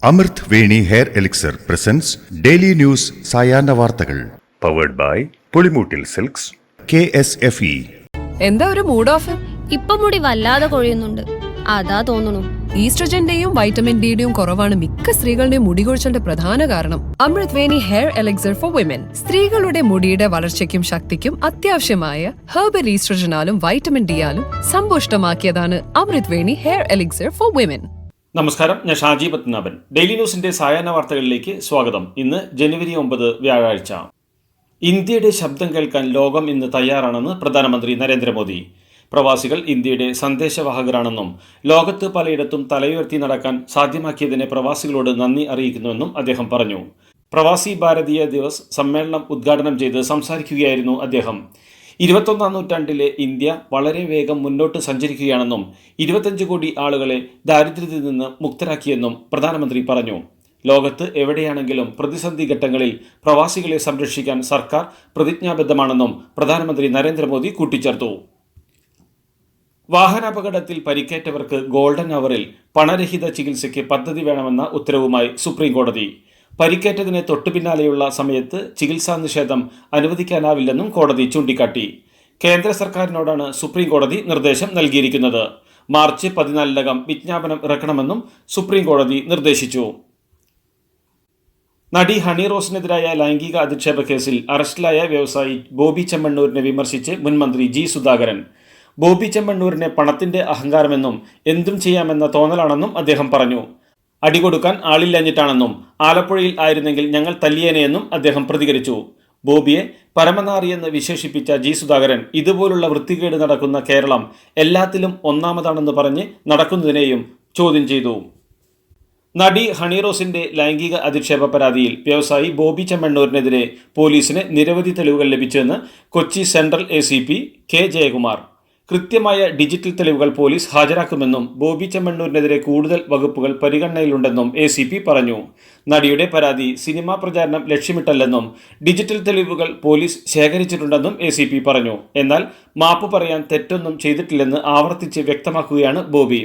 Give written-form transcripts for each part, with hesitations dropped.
അമൃത് Veni hair elixir presents daily news സായാഹ്ന വാർത്തകൾ powered by Pulimoottil silks KSFE. എന്താ ഒരു മൂഡ് ഓഫ്? ഇപ്പൊ മുടി വല്ലാതെ കൊഴിയുന്നുണ്ട്, അതാ തോന്നുന്നു. ഈസ്ട്രജന്റെയും വൈറ്റമിൻ ഡിയുടെയും കുറവാണ് മിക്ക സ്ത്രീകളുടെയും മുടി കൊഴിച്ചലിന്റെ പ്രധാന കാരണം. അമൃത് Veni hair elixir for women സ്ത്രീകളുടെ മുടിയുടെ വളർച്ചയ്ക്കും ശക്തിക്കും അത്യാവശ്യമായ herbal ഈസ്ട്രജനാലും vitamin ഡിയാലും സമ്പുഷ്ടമാക്കിയതാണ് Amrit Veni hair elixir for women. നമസ്കാരം, ഞാൻ ഷാജി പത്മനാഭൻ. ഡെയിലി ന്യൂസിന്റെ സായാഹ്ന വാർത്തകളിലേക്ക് സ്വാഗതം. ഇന്ന് ജനുവരി 9 വ്യാഴാഴ്ച. ഇന്ത്യയുടെ ശബ്ദം കേൾക്കാൻ ലോകം ഇന്ന് തയ്യാറാണെന്ന് പ്രധാനമന്ത്രി നരേന്ദ്രമോദി. പ്രവാസികൾ ഇന്ത്യയുടെ സന്ദേശവാഹകരാണെന്നും ലോകത്ത് പലയിടത്തും തലയുയർത്തി നടക്കാൻ സാധ്യമാക്കിയതിന് പ്രവാസികളോട് നന്ദി അറിയിക്കുന്നുവെന്നും അദ്ദേഹം പറഞ്ഞു. പ്രവാസി ഭാരതീയ ദിവസ് സമ്മേളനം ഉദ്ഘാടനം ചെയ്ത് സംസാരിക്കുകയായിരുന്നു അദ്ദേഹം. 21ാം നൂറ്റാണ്ടിലെ ഇന്ത്യ വളരെ വേഗം മുന്നോട്ട് സഞ്ചരിക്കുകയാണെന്നും 25 കോടി ആളുകളെ ദാരിദ്ര്യത്തിൽ നിന്ന് മുക്തരാക്കിയെന്നും പ്രധാനമന്ത്രി പറഞ്ഞു. ലോകത്ത് എവിടെയാണെങ്കിലും പ്രതിസന്ധി ഘട്ടങ്ങളിൽ പ്രവാസികളെ സംരക്ഷിക്കാൻ സർക്കാർ പ്രതിജ്ഞാബദ്ധമാണെന്നും പ്രധാനമന്ത്രി നരേന്ദ്രമോദി കൂട്ടിച്ചേർത്തു. വാഹനാപകടത്തിൽ പരിക്കേറ്റവർക്ക് ഗോൾഡൻ അവറിൽ പണരഹിത ചികിത്സയ്ക്ക് പദ്ധതി വേണമെന്ന ഉത്തരവുമായി സുപ്രീം കോടതി. പരിക്കേറ്റതിന് തൊട്ടുപിന്നാലെയുള്ള സമയത്ത് ചികിത്സാ നിഷേധം അനുവദിക്കാനാവില്ലെന്നും കോടതി ചൂണ്ടിക്കാട്ടി. കേന്ദ്ര സർക്കാരിനോടാണ് സുപ്രീം കോടതി നിർദ്ദേശം നൽകിയിരിക്കുന്നത്. മാർച്ച് 14-നകം വിജ്ഞാപനം ഇറക്കണമെന്നും സുപ്രീം കോടതി നിർദ്ദേശിച്ചു. നടി ഹണി റോസിനെതിരായ ലൈംഗിക അധിക്ഷേപ കേസിൽ അറസ്റ്റിലായ വ്യവസായി ബോബി ചെമ്മണ്ണൂരിനെ വിമർശിച്ച് മുൻമന്ത്രി ജി സുധാകരൻ. ബോബി ചെമ്മണ്ണൂരിനെ പണത്തിന്റെ അഹങ്കാരമെന്നും എന്തും ചെയ്യാമെന്ന തോന്നലാണെന്നും അദ്ദേഹം പറഞ്ഞു. അടികൊടുക്കാൻ ആളില്ലഞ്ഞിട്ടാണെന്നും ആലപ്പുഴയിൽ ആയിരുന്നെങ്കിൽ ഞങ്ങൾ തല്ലിയേനെയെന്നും അദ്ദേഹം പ്രതികരിച്ചു. ബോബിയെ പരമനാറിയെന്ന് വിശേഷിപ്പിച്ച ജി സുധാകരൻ ഇതുപോലുള്ള വൃത്തികേട് നടക്കുന്ന കേരളം എല്ലാത്തിലും ഒന്നാമതാണെന്ന് പറഞ്ഞ് നടക്കുന്നതിനെയും ചോദ്യം ചെയ്തു. നടി ഹണി റോസിന്റെ ലൈംഗിക അധിക്ഷേപ പരാതിയിൽ വ്യവസായി ബോബി ചെമ്മണ്ണൂരിനെതിരെ പോലീസിന് നിരവധി തെളിവുകൾ ലഭിച്ചുവെന്ന് Kochi central ACP K Jayakumar. കൃത്യമായ ഡിജിറ്റൽ തെളിവുകൾ പോലീസ് ഹാജരാക്കുമെന്നും ബോബി ചെമ്മണ്ണൂരിനെതിരെ കൂടുതൽ വകുപ്പുകൾ പരിഗണനയിലുണ്ടെന്നും ACP പറഞ്ഞു. നടിയുടെ പരാതി സിനിമാ പ്രചാരണം ലക്ഷ്യമിട്ടല്ലെന്നും ഡിജിറ്റൽ തെളിവുകൾ പോലീസ് ശേഖരിച്ചിട്ടുണ്ടെന്നും ACP പറഞ്ഞു. എന്നാൽ മാപ്പ് പറയാൻ തെറ്റൊന്നും ചെയ്തിട്ടില്ലെന്ന് ആവർത്തിച്ച് വ്യക്തമാക്കുകയാണ് ബോബി.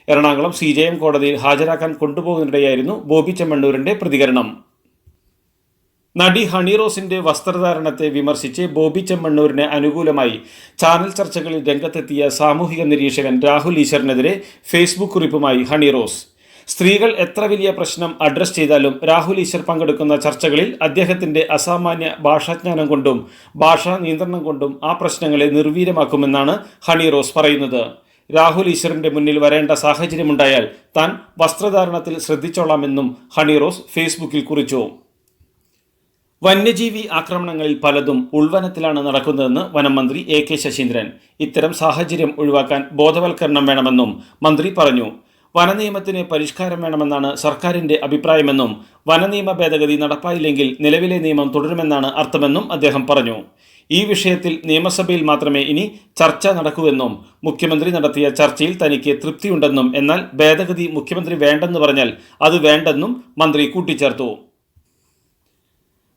എറണാകുളം CJM കോടതിയിൽ ഹാജരാക്കാൻ കൊണ്ടുപോകുന്നതിനിടെയായിരുന്നു ബോബി ചെമ്മണ്ണൂരിന്റെ പ്രതികരണം. നടി ഹണി റോസിന്റെ വസ്ത്രധാരണത്തെ വിമർശിച്ച് ബോബി ചെമ്മണ്ണൂരിന് അനുകൂലമായി ചാനൽ ചർച്ചകളിൽ രംഗത്തെത്തിയ സാമൂഹിക നിരീക്ഷകൻ രാഹുൽ ഈശ്വറിനെതിരെ ഫേസ്ബുക്ക് കുറിപ്പുമായി ഹണി റോസ്. സ്ത്രീകൾ എത്ര വലിയ പ്രശ്നം അഡ്രസ് ചെയ്താലും രാഹുൽ ഈശ്വർ പങ്കെടുക്കുന്ന ചർച്ചകളിൽ അദ്ദേഹത്തിന്റെ അസാമാന്യ ഭാഷാജ്ഞാനം കൊണ്ടും ഭാഷാ നിയന്ത്രണം കൊണ്ടും ആ പ്രശ്നങ്ങളെ നിർവീര്യമാക്കുമെന്നാണ് ഹണി റോസ് പറയുന്നത്. രാഹുൽ ഈശ്വറിന്റെ മുന്നിൽ വരേണ്ട സാഹചര്യമുണ്ടായാൽ താൻ വസ്ത്രധാരണത്തിൽ ശ്രദ്ധിച്ചോളാമെന്നും ഹണി റോസ് ഫേസ്ബുക്കിൽ കുറിച്ചു. വന്യജീവി ആക്രമണങ്ങളിൽ പലതും ഉൾവനത്തിലാണ് നടക്കുന്നതെന്ന് വനം മന്ത്രി AK ശശീന്ദ്രൻ. ഇത്തരം സാഹചര്യം ഒഴിവാക്കാൻ ബോധവൽക്കരണം വേണമെന്നും മന്ത്രി പറഞ്ഞു. വനനിയമത്തിന് പരിഷ്കാരം വേണമെന്നാണ് സർക്കാരിന്റെ അഭിപ്രായമെന്നും വനനിയമ ഭേദഗതി നടപ്പായില്ലെങ്കിൽ നിലവിലെ നിയമം തുടരുമെന്നാണ് അർത്ഥമെന്നും അദ്ദേഹം പറഞ്ഞു. ഈ വിഷയത്തിൽ നിയമസഭയിൽ മാത്രമേ ഇനി ചർച്ച നടക്കൂവെന്നും മുഖ്യമന്ത്രി നടത്തിയ ചർച്ചയിൽ തനിക്ക് തൃപ്തിയുണ്ടെന്നും എന്നാൽ ഭേദഗതി മുഖ്യമന്ത്രി വേണ്ടെന്ന് പറഞ്ഞാൽ അത് വേണ്ടെന്നും മന്ത്രി കൂട്ടിച്ചേർത്തു.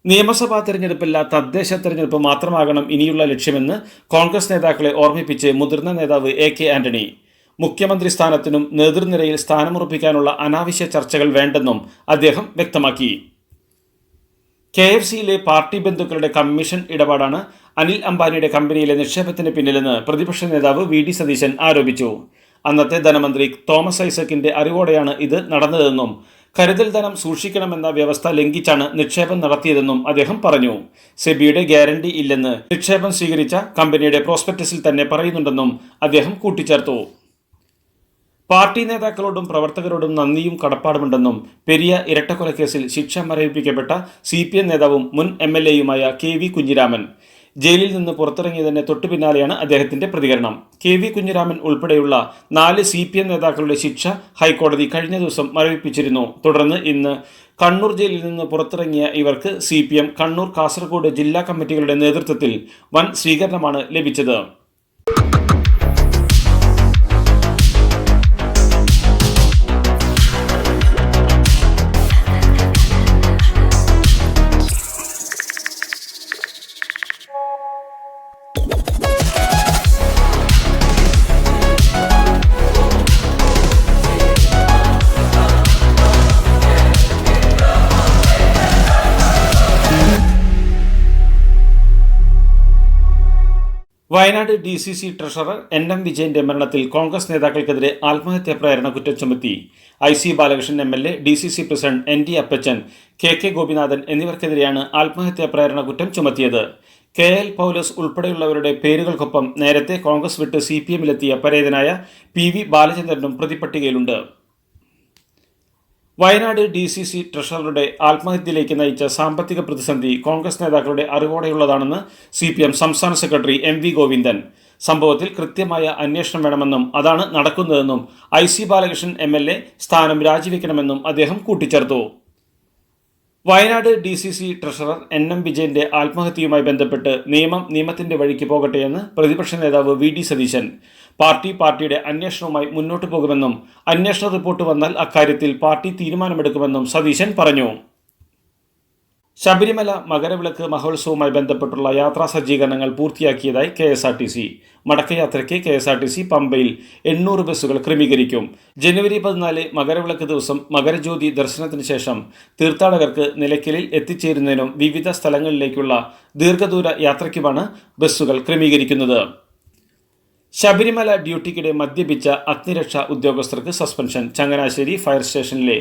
നിയമസഭാ തെരഞ്ഞെടുപ്പല്ല തദ്ദേശ തെരഞ്ഞെടുപ്പ് മാത്രമാകണം ഇനിയുള്ള ലക്ഷ്യമെന്ന് കോൺഗ്രസ് നേതാക്കളെ ഓർമ്മിപ്പിച്ച് മുതിർന്ന നേതാവ് AK ആന്റണി. മുഖ്യമന്ത്രി സ്ഥാനത്തിനും നേതൃനിരയിൽ സ്ഥാനമുറപ്പിക്കാനുള്ള അനാവശ്യ ചർച്ചകൾ വേണ്ടെന്നും അദ്ദേഹം വ്യക്തമാക്കി. KFCയിലെ പാർട്ടി ബന്ധുക്കളുടെ കമ്മീഷൻ ഇടപാടാണ് അനിൽ അംബാനിയുടെ കമ്പനിയിലെ നിക്ഷേപത്തിന് പിന്നിലെന്ന് പ്രതിപക്ഷ നേതാവ് VD സതീശൻ ആരോപിച്ചു. അന്നത്തെ ധനമന്ത്രി തോമസ് ഐസക്കിന്റെ അറിവോടെയാണ് ഇത് നടന്നതെന്നും കരുതൽ ധനം സൂക്ഷിക്കണമെന്ന വ്യവസ്ഥ ലംഘിച്ചാണ് നിക്ഷേപം നടത്തിയതെന്നും അദ്ദേഹം പറഞ്ഞു. സെബിയുടെ ഗ്യാരണ്ടി ഇല്ലെന്ന് നിക്ഷേപം സ്വീകരിച്ച കമ്പനിയുടെ പ്രോസ്പെക്ടസിൽ തന്നെ പറയുന്നുണ്ടെന്നും അദ്ദേഹം കൂട്ടിച്ചേർത്തു. പാർട്ടി നേതാക്കളോടും പ്രവർത്തകരോടും നന്ദിയും കടപ്പാടുമുണ്ടെന്നും പെരിയ ഇരട്ടക്കൊലക്കേസിൽ ശിക്ഷ മരവിപ്പിക്കപ്പെട്ട CPM നേതാവും മുൻ MLAയുമായ KV കുഞ്ഞിരാമൻ. ജയിലിൽ നിന്ന് പുറത്തിറങ്ങിയതിന് തൊട്ടു പിന്നാലെയാണ് അദ്ദേഹത്തിന്റെ പ്രതികരണം. KV കുഞ്ഞിരാമൻ ഉൾപ്പെടെയുള്ള 4 CPM നേതാക്കളുടെ ശിക്ഷ ഹൈക്കോടതി കഴിഞ്ഞ ദിവസം മരവിപ്പിച്ചിരുന്നു. തുടർന്ന് ഇന്ന് കണ്ണൂർ ജയിലിൽ നിന്ന് പുറത്തിറങ്ങിയ ഇവർക്ക് CPM കണ്ണൂർ, കാസർഗോഡ് ജില്ലാ കമ്മിറ്റികളുടെ നേതൃത്വത്തിൽ വൻ സ്വീകരണമാണ് ലഭിച്ചത്. വയനാട് DCC ട്രഷറർ NM വിജയന്റെ മരണത്തിൽ കോൺഗ്രസ് നേതാക്കൾക്കെതിരെ ആത്മഹത്യാ പ്രേരണ കുറ്റം ചുമത്തി IC Balakrishnan MLA, DCC president ND അപ്പച്ചൻ, KK ഗോപിനാഥൻ എന്നിവർക്കെതിരെയാണ് ആത്മഹത്യാ പ്രേരണ കുറ്റം ചുമത്തിയത്. KL പൗലോസ് ഉൾപ്പെടെയുള്ളവരുടെ പേരുകൾക്കൊപ്പം നേരത്തെ കോൺഗ്രസ് വിട്ട് CPM-ലെത്തിയ പരേതനായ PV ബാലചന്ദ്രനും പ്രതിപട്ടികയിലുണ്ട്. വയനാട് DCC ട്രഷററുടെ ആത്മഹത്യയിലേക്ക് നയിച്ച സാമ്പത്തിക പ്രതിസന്ധി കോൺഗ്രസ് നേതാക്കളുടെ അറിവോടെയുള്ളതാണെന്ന് CPM സംസ്ഥാന സെക്രട്ടറി MV ഗോവിന്ദൻ. സംഭവത്തിൽ കൃത്യമായ അന്വേഷണം വേണമെന്നും അതാണ് നടക്കുന്നതെന്നും IC ബാലകൃഷ്ണൻ MLA സ്ഥാനം രാജിവെക്കണമെന്നും അദ്ദേഹം കൂട്ടിച്ചേർത്തു. വയനാട് DCC ട്രഷറർ NM വിജയന്റെ ആത്മഹത്യയുമായി ബന്ധപ്പെട്ട് നിയമത്തിന്റെ വഴിക്ക് പോകട്ടെയെന്ന് പ്രതിപക്ഷ നേതാവ് VD സതീശൻ. പാർട്ടിയുടെ അന്വേഷണവുമായി മുന്നോട്ടു പോകുമെന്നും അന്വേഷണ റിപ്പോർട്ട് വന്നാൽ അക്കാര്യത്തിൽ പാർട്ടി തീരുമാനമെടുക്കുമെന്നും സതീശൻ പറഞ്ഞു. ശബരിമല മകരവിളക്ക് മഹോത്സവവുമായി ബന്ധപ്പെട്ടുള്ള യാത്രാ സജ്ജീകരണങ്ങൾ പൂർത്തിയാക്കിയതായി KSRTC. മടക്കയാത്രയ്ക്ക് KSRTC പമ്പയിൽ 800 ബസ്സുകൾ ക്രമീകരിക്കും. ജനുവരി 14 മകരവിളക്ക് ദിവസം മകരജ്യോതി ദർശനത്തിന് ശേഷം തീർത്ഥാടകർക്ക് നിലയ്ക്കലിൽ എത്തിച്ചേരുന്നതിനും വിവിധ സ്ഥലങ്ങളിലേക്കുള്ള ദീർഘദൂര യാത്രയ്ക്കുമാണ് ബസ്സുകൾ ക്രമീകരിക്കുന്നത്. ശബരിമല ഡ്യൂട്ടിക്കിടെ മദ്യപിച്ച അഗ്നിരക്ഷാ ഉദ്യോഗസ്ഥർക്ക് സസ്പെൻഷൻ. ചങ്ങനാശ്ശേരി ഫയർ സ്റ്റേഷനിലെ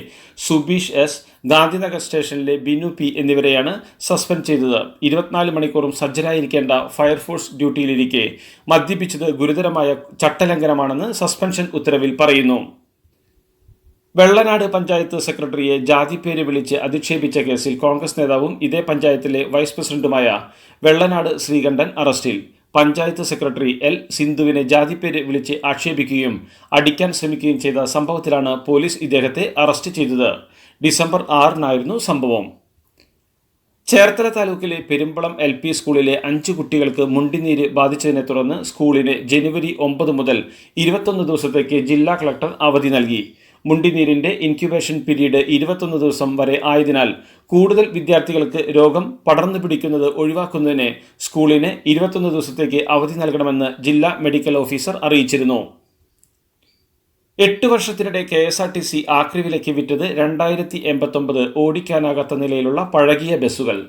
സുബീഷ് S, ഗാന്ധിനഗർ സ്റ്റേഷനിലെ ബിനു P എന്നിവരെയാണ് സസ്പെൻഡ് ചെയ്തത്. 24 മണിക്കൂറും സജ്ജരായിരിക്കേണ്ട ഫയർഫോഴ്സ് ഡ്യൂട്ടിയിലിരിക്കെ മദ്യപിച്ചത് ഗുരുതരമായ ചട്ടലംഘനമാണെന്ന് സസ്പെൻഷൻ ഉത്തരവിൽ പറയുന്നു. വെള്ളനാട് പഞ്ചായത്ത് സെക്രട്ടറിയെ ജാതിപ്പേര് വിളിച്ച് അധിക്ഷേപിച്ച കേസിൽ കോൺഗ്രസ് നേതാവും ഇതേ പഞ്ചായത്തിലെ വൈസ് പ്രസിഡന്റുമായ വെള്ളനാട് ശ്രീകണ്ഠൻ അറസ്റ്റിൽ. പഞ്ചായത്ത് സെക്രട്ടറി L സിന്ധുവിനെ ജാതിപ്പേര് വിളിച്ച് ആക്ഷേപിക്കുകയും അടിക്കാൻ ശ്രമിക്കുകയും ചെയ്ത സംഭവത്തിലാണ് പോലീസ് ഇദ്ദേഹത്തെ അറസ്റ്റ് ചെയ്തത്. ഡിസംബർ 6-നായിരുന്നു സംഭവം. ചേർത്തല താലൂക്കിലെ പെരുമ്പളം LP സ്കൂളിലെ 5 കുട്ടികൾക്ക് മുണ്ടിനീര് ബാധിച്ചതിനെ തുടർന്ന് സ്കൂളിന് ജനുവരി 9 മുതൽ 21 ദിവസത്തേക്ക് ജില്ലാ കളക്ടർ അവധി നൽകി. മുണ്ടിനീരിന്റെ ഇൻക്യുബേഷൻ പീരീഡ് 21 ദിവസം വരെ ആയതിനാൽ കൂടുതൽ വിദ്യാർത്ഥികൾക്ക് രോഗം പടർന്നു പിടിക്കുന്നത് ഒഴിവാക്കുന്നതിന് സ്കൂളിന് 21 ദിവസത്തേക്ക് അവധി നൽകണമെന്ന് ജില്ലാ മെഡിക്കൽ ഓഫീസർ അറിയിച്ചിരുന്നു. 8 വർഷത്തിനിടെ KSRTC ആക്രി വിലയ്ക്ക് വിറ്റത് 2089 ഓടിക്കാനാകാത്ത നിലയിലുള്ള പഴകിയ ബസ്സുകൾ.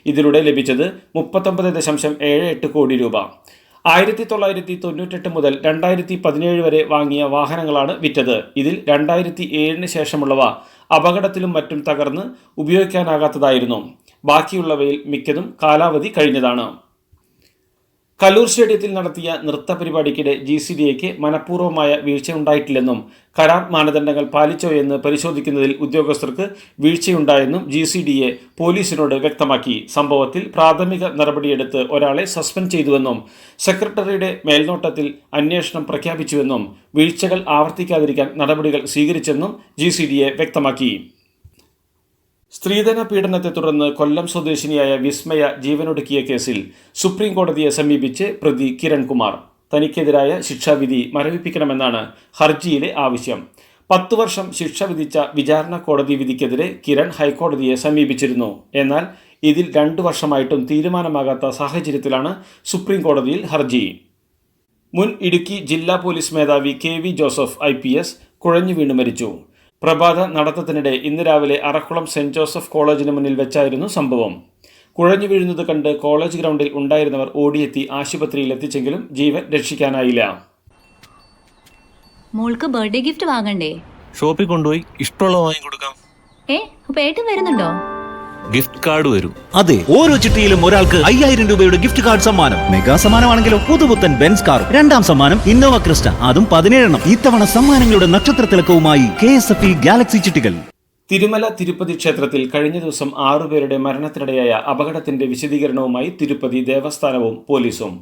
ഇതിലൂടെ ലഭിച്ചത് 39.78 കോടി രൂപ. 1998 മുതൽ 2017 വരെ വാങ്ങിയ വാഹനങ്ങളാണ് വിറ്റത്. ഇതിൽ 2007 ശേഷമുള്ളവ അപകടത്തിലും മറ്റും തകർന്ന് ഉപയോഗിക്കാനാകാത്തതായിരുന്നു. ബാക്കിയുള്ളവയിൽ മിക്കതും കാലാവധി കഴിഞ്ഞതാണ്. കല്ലൂർ സ്റ്റേഡിയത്തിൽ നടത്തിയ നൃത്ത പരിപാടിക്കിടെ GCDAക്ക് മനഃപൂർവ്വമായ വീഴ്ചയുണ്ടായിട്ടില്ലെന്നും കരാർ മാനദണ്ഡങ്ങൾ പാലിച്ചോയെന്ന് പരിശോധിക്കുന്നതിൽ ഉദ്യോഗസ്ഥർക്ക് വീഴ്ചയുണ്ടായെന്നും GCDA പോലീസിനോട് വ്യക്തമാക്കി. സംഭവത്തിൽ പ്രാഥമിക നടപടിയെടുത്ത് ഒരാളെ സസ്പെൻഡ് ചെയ്തുവെന്നും സെക്രട്ടറിയുടെ മേൽനോട്ടത്തിൽ അന്വേഷണം പ്രഖ്യാപിച്ചുവെന്നും വീഴ്ചകൾ ആവർത്തിക്കാതിരിക്കാൻ നടപടികൾ സ്വീകരിച്ചെന്നും GCDA വ്യക്തമാക്കി. സ്ത്രീധന പീഡനത്തെ തുടർന്ന് കൊല്ലം സ്വദേശിനിയായ വിസ്മയ ജീവനൊടുക്കിയ കേസിൽ സുപ്രീം കോടതിയെ സമീപിച്ച് പ്രതി കിരൺകുമാർ. തനിക്കെതിരായ ശിക്ഷാവിധി മരവിപ്പിക്കണമെന്നാണ് ഹർജിയിലെ ആവശ്യം. 10 വർഷം ശിക്ഷ വിധിച്ച വിചാരണ കോടതി വിധിക്കെതിരെ കിരൺ ഹൈക്കോടതിയെ സമീപിച്ചിരുന്നു. എന്നാൽ ഇതിൽ 2 വർഷമായിട്ടും തീരുമാനമാകാത്ത സാഹചര്യത്തിലാണ് സുപ്രീം കോടതിയിൽ ഹർജി. മുൻ ഇടുക്കി ജില്ലാ പോലീസ് മേധാവി KV ജോസഫ് IPS കുഴഞ്ഞു വീണ് മരിച്ചു. പ്രഭാത നടത്തത്തിനിടെ ഇന്ന് രാവിലെ അറക്കുളം സെന്റ് ജോസഫ് കോളേജിന് മുന്നിൽ വെച്ചായിരുന്നു സംഭവം. കുഴഞ്ഞു വീഴുന്നത് കണ്ട് കോളേജ് ഗ്രൗണ്ടിൽ ഉണ്ടായിരുന്നവർ ഓടിയെത്തി ആശുപത്രിയിൽ എത്തിച്ചെങ്കിലും ജീവൻ രക്ഷിക്കാനായില്ല. മോൾക്ക് ബർത്ത്ഡേ ഗിഫ്റ്റ് വാങ്ങണ്ടേ? ഷോപ്പിൽ കൊണ്ടുപോയി ഇഷ്ടമുള്ള വാങ്ങി കൊടുക്കാം. അപ്പൊ ഏട്ടൻ വരുന്നുണ്ടോ? ഗിഫ്റ്റ് കാർഡ് വരും. അതെ, ഓരോ ചിട്ടിയിലും ഒരാൾക്ക് 5000 രൂപയുടെ ഗിഫ്റ്റ് കാർഡ് സമ്മാനം. മെഗാ സമ്മാനമാണെങ്കിലോ പുതുപുത്തൻ ബെൻസ് കാർ. 2ാം സമ്മാനം ഇന്നോവ ക്രിസ്റ്റ, അതും 17 ഇത്തവണ സമ്മാനങ്ങളുടെ നക്ഷത്രത്തിലക്കവുമായി KSFE ഗാലക്സി ചിട്ടികൾ. തിരുമല തിരുപ്പതി ക്ഷേത്രത്തിൽ കഴിഞ്ഞ ദിവസം 6 പേരുടെ മരണത്തിനിടയായ അപകടത്തിന്റെ വിശദീകരണവുമായി തിരുപ്പതി ദേവസ്ഥാനവും പോലീസും.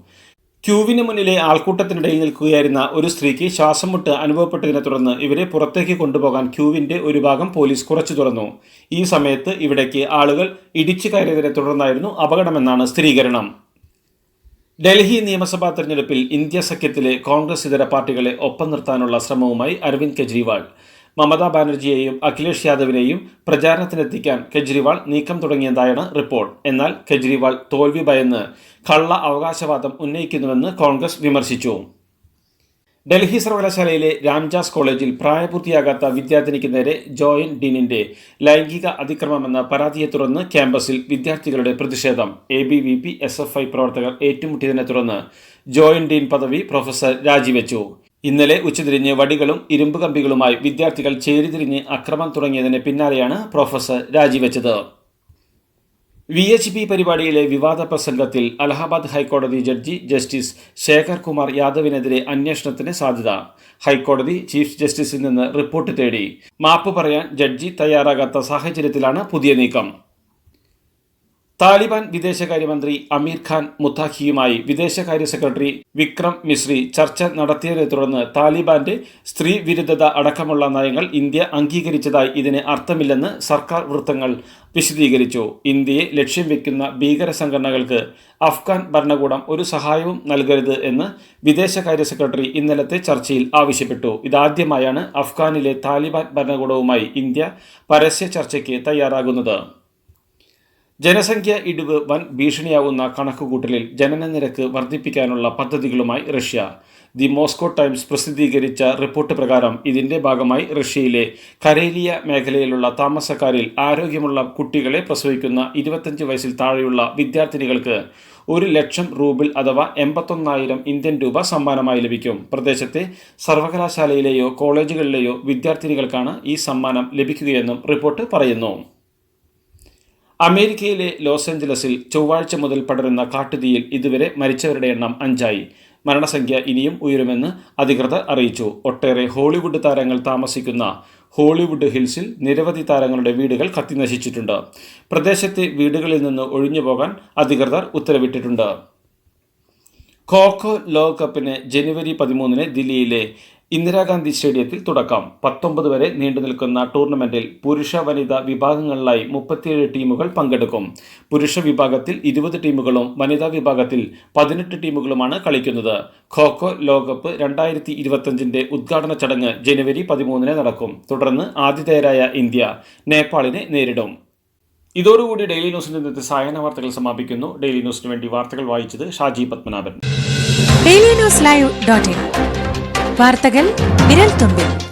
ക്യൂവിന് മുന്നിലെ ആൾക്കൂട്ടത്തിനിടയിൽ നിൽക്കുകയായിരുന്ന ഒരു സ്ത്രീക്ക് ശ്വാസം മുട്ട് അനുഭവപ്പെട്ടതിനെ തുടർന്ന് ഇവരെ പുറത്തേക്ക് കൊണ്ടുപോകാൻ ക്യൂവിന്റെ ഒരു ഭാഗം പോലീസ് കുറച്ചു തുറന്നു. ഈ സമയത്ത് ഇവിടേക്ക് ആളുകൾ ഇടിച്ചു കയറിയതിനെ തുടർന്നായിരുന്നു അപകടമെന്നാണ് സ്ഥിരീകരണം. ഡൽഹി നിയമസഭാ തെരഞ്ഞെടുപ്പിൽ ഇന്ത്യ സഖ്യത്തിലെ കോൺഗ്രസ് ഇതര പാർട്ടികളെ ഒപ്പം നിർത്താനുള്ള ശ്രമവുമായി അരവിന്ദ് കെജ്രിവാൾ. മമതാ ബാനർജിയെയും അഖിലേഷ് യാദവിനെയും പ്രചാരണത്തിനെത്തിക്കാൻ കെജ്രിവാൾ നീക്കം തുടങ്ങിയതായാണ് റിപ്പോർട്ട്. എന്നാൽ കെജ്രിവാൾ തോൽവി ഭയന്ന് കള്ള അവകാശവാദം ഉന്നയിക്കുന്നുവെന്ന് കോൺഗ്രസ് വിമർശിച്ചു. ഡൽഹി സർവകലാശാലയിലെ രാംജാസ് കോളേജിൽ പ്രായപൂർത്തിയാകാത്ത വിദ്യാർത്ഥിനിക്ക് നേരെ ജോയിന്റ് ഡീനിന്റെ ലൈംഗിക അതിക്രമമെന്ന പരാതിയെ തുടർന്ന് ക്യാമ്പസിൽ വിദ്യാർത്ഥികളുടെ പ്രതിഷേധം. ABVP SFI പ്രവർത്തകർ ഏറ്റുമുട്ടിയതിനെ തുടർന്ന് ജോയിന്റ് ഡീൻ പദവി പ്രൊഫസർ രാജിവെച്ചു. ഇന്നലെ ഉച്ചതിരിഞ്ഞ് വടികളും ഇരുമ്പ് കമ്പികളുമായി വിദ്യാർത്ഥികൾ ചേരിതിരിഞ്ഞ് അക്രമം തുടങ്ങിയതിന് പിന്നാലെയാണ് പ്രൊഫസർ രാജിവെച്ചത്. VHP പരിപാടിയിലെ വിവാദ പ്രസംഗത്തിൽ അലഹാബാദ് ഹൈക്കോടതി ജഡ്ജി ജസ്റ്റിസ് ശേഖർ കുമാർ യാദവിനെതിരെ അന്വേഷണത്തിന് സാധ്യത. ഹൈക്കോടതി ചീഫ് ജസ്റ്റിസിൽ നിന്ന് റിപ്പോർട്ട് തേടി. മാപ്പ് പറയാൻ ജഡ്ജി തയ്യാറാകാത്ത സാഹചര്യത്തിലാണ് പുതിയ നീക്കം. താലിബാൻ വിദേശകാര്യമന്ത്രി അമീർ ഖാൻ മുത്താഖിയുമായി വിദേശകാര്യ സെക്രട്ടറി വിക്രം മിശ്രി ചർച്ച നടത്തിയതിനെ തുടർന്ന് താലിബാന്റെ സ്ത്രീ വിരുദ്ധത അടക്കമുള്ള നയങ്ങൾ ഇന്ത്യ അംഗീകരിച്ചതായി ഇതിന് അർത്ഥമില്ലെന്ന് സർക്കാർ വൃത്തങ്ങൾ വിശദീകരിച്ചു. ഇന്ത്യയെ ലക്ഷ്യം വെക്കുന്ന ഭീകര സംഘടനകൾക്ക് അഫ്ഗാൻ ഭരണകൂടം ഒരു സഹായവും നൽകരുത് എന്ന് വിദേശകാര്യ സെക്രട്ടറി ഇന്നലത്തെ ചർച്ചയിൽ ആവശ്യപ്പെട്ടു. ഇതാദ്യമായാണ് അഫ്ഗാനിലെ താലിബാൻ ഭരണകൂടവുമായി ഇന്ത്യ പരസ്യ ചർച്ചയ്ക്ക് തയ്യാറാകുന്നത്. ജനസംഖ്യ ഇടിവ് വൻ ഭീഷണിയാവുന്ന കണക്കുകൂട്ടലിൽ ജനന നിരക്ക് വർദ്ധിപ്പിക്കാനുള്ള പദ്ധതികളുമായി റഷ്യ. ദി മോസ്കോ ടൈംസ് പ്രസിദ്ധീകരിച്ച റിപ്പോർട്ട് പ്രകാരം ഇതിന്റെ ഭാഗമായി റഷ്യയിലെ കരേലിയ മേഖലയിലുള്ള താമസക്കാരിൽ ആരോഗ്യമുള്ള കുട്ടികളെ പ്രസവിക്കുന്ന 25 വയസ്സിൽ താഴെയുള്ള വിദ്യാർത്ഥിനികൾക്ക് 1,00,000 റൂബിൾ അഥവാ 81,000 ഇന്ത്യൻ രൂപ സമ്മാനമായി ലഭിക്കും. പ്രദേശത്തെ സർവകലാശാലയിലെയോ കോളേജുകളിലെയോ വിദ്യാർത്ഥിനികൾക്കാണ് ഈ സമ്മാനം ലഭിക്കുകയെന്നും റിപ്പോർട്ട് പറയുന്നു. അമേരിക്കയിലെ ലോസ് ഏഞ്ചലസിൽ ചൊവ്വാഴ്ച മുതൽ പടരുന്ന കാട്ടുതീയിൽ ഇതുവരെ മരിച്ചവരുടെ എണ്ണം 5ആയി. മരണസംഖ്യ ഇനിയും ഉയരുമെന്ന് അധികൃതർ അറിയിച്ചു. ഒട്ടേറെ ഹോളിവുഡ് താരങ്ങൾ താമസിക്കുന്ന ഹോളിവുഡ് ഹിൽസിൽ നിരവധി താരങ്ങളുടെ വീടുകൾ കത്തിനശിച്ചിട്ടുണ്ട്. പ്രദേശത്തെ വീടുകളിൽ നിന്ന് ഒഴിഞ്ഞുപോകാൻ അധികൃതർ ഉത്തരവിട്ടിട്ടുണ്ട്. ഖോ-ഖോ ലോകകപ്പിന് ജനുവരി 13 ദില്ലിയിലെ ഇന്ദിരാഗാന്ധി സ്റ്റേഡിയത്തിൽ തുടക്കം. 19 വരെ നീണ്ടുനിൽക്കുന്ന ടൂർണമെന്റിൽ പുരുഷ വനിതാ വിഭാഗങ്ങളിലായി 37 ടീമുകൾ പങ്കെടുക്കും. പുരുഷ വിഭാഗത്തിൽ 20 ടീമുകളും വനിതാ വിഭാഗത്തിൽ 18 ടീമുകളുമാണ് കളിക്കുന്നത്. ഖോ-ഖോ ലോകകപ്പ് 2025 ഉദ്ഘാടന ചടങ്ങ് ജനുവരി 13 നടക്കും. തുടർന്ന് ആതിഥേയരായ ഇന്ത്യ നേപ്പാളിനെ നേരിടും. ഇതോടുകൂടി ഡെയിലി ന്യൂസിന്റെ ഇന്നത്തെ സായാഹ്ന വാർത്തകൾ സമാപിക്കുന്നു. ഡെയിലി ന്യൂസിന് വേണ്ടി വാർത്തകൾ വായിച്ചത് ഷാജി പത്മനാഭൻ. DailyNewsLive.in വാർത്തകൾ വിരൽ തുമ്പിൽ.